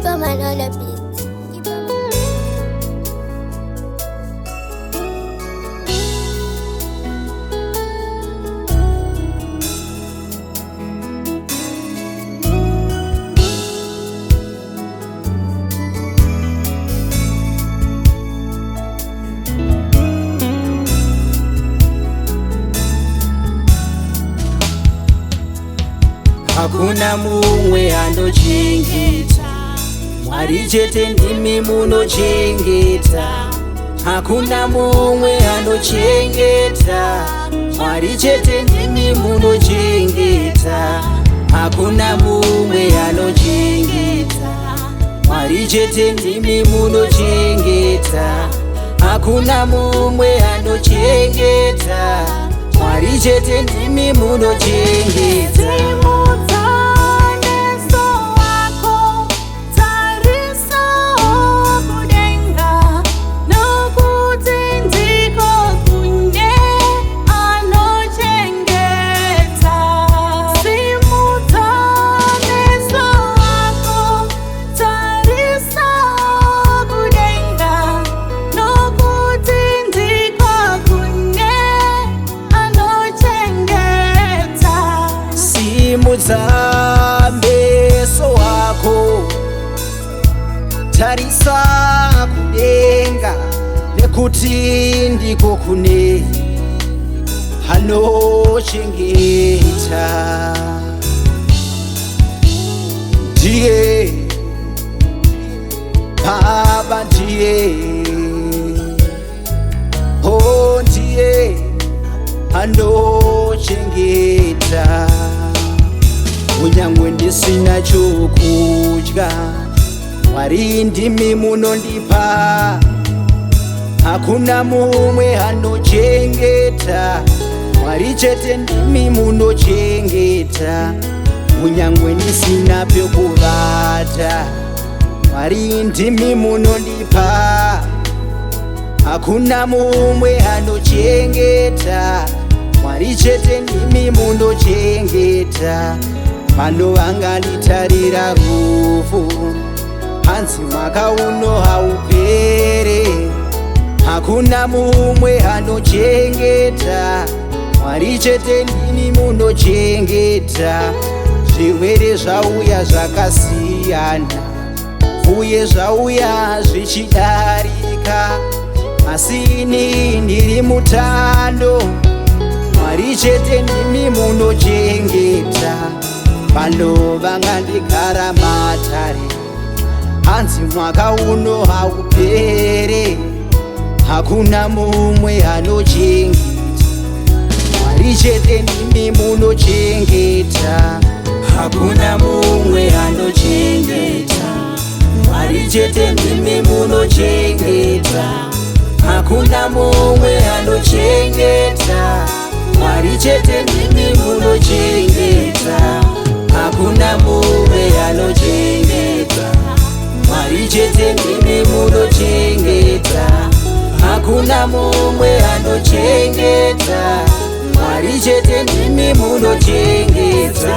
Ipa man on the beat. Hakuna mumwe anochengeta, Mwari chete ndimi munochengeta. Hakuna mumwe anochengeta, Mwari chete ndimi munochengeta. Hakuna mumwe anochengeta, Mwari chete ndimi munochengeta. Hakuna mumwe anochengeta, Mwari chete ndimi munochengeta. Meso wako tarisa kudenga, nekuti ndiko kune anochengeta. Ndiye Baba, ndiye ndiye anochengeta. Kunyangwe ndisina chokudya, Mwari ndimi munondipa. Hakuna mumwe anochengeta, Mwari chete ndimi munochengeta. Kunyangwe ndisina pekuvata, Mwari ndimi munondipa. Hakuna mumwe anochengeta, Mwari chete ndimi munochengeta. Pano vanganditarira rufu, hanzi mwaka uno haupere. Hakuna mumwe anochengeta, Mwari chete ndimi munochengeta. Zvirwere zvauya zvakasiyana, uye zvauya zvichidarika, asi ini ndiri mutano. Mwari chete ndimi munochengeta. Pano vangandigara matare, hanzi mwaka uno haupere. Hakuna mumwe anochengeta, Mwari chete ndimi munochengeta. Hakuna mumwe anochengeta, Mwari chete ndimi munochengeta. Hakuna mumwe anochengeta, Mwari chete ndimi munochengeta. Hakuna mumwe anochengeta, Mwari chete ndimi munochengeta. Hakuna mumwe anochengeta, Mwari chete ndimi munochengeta.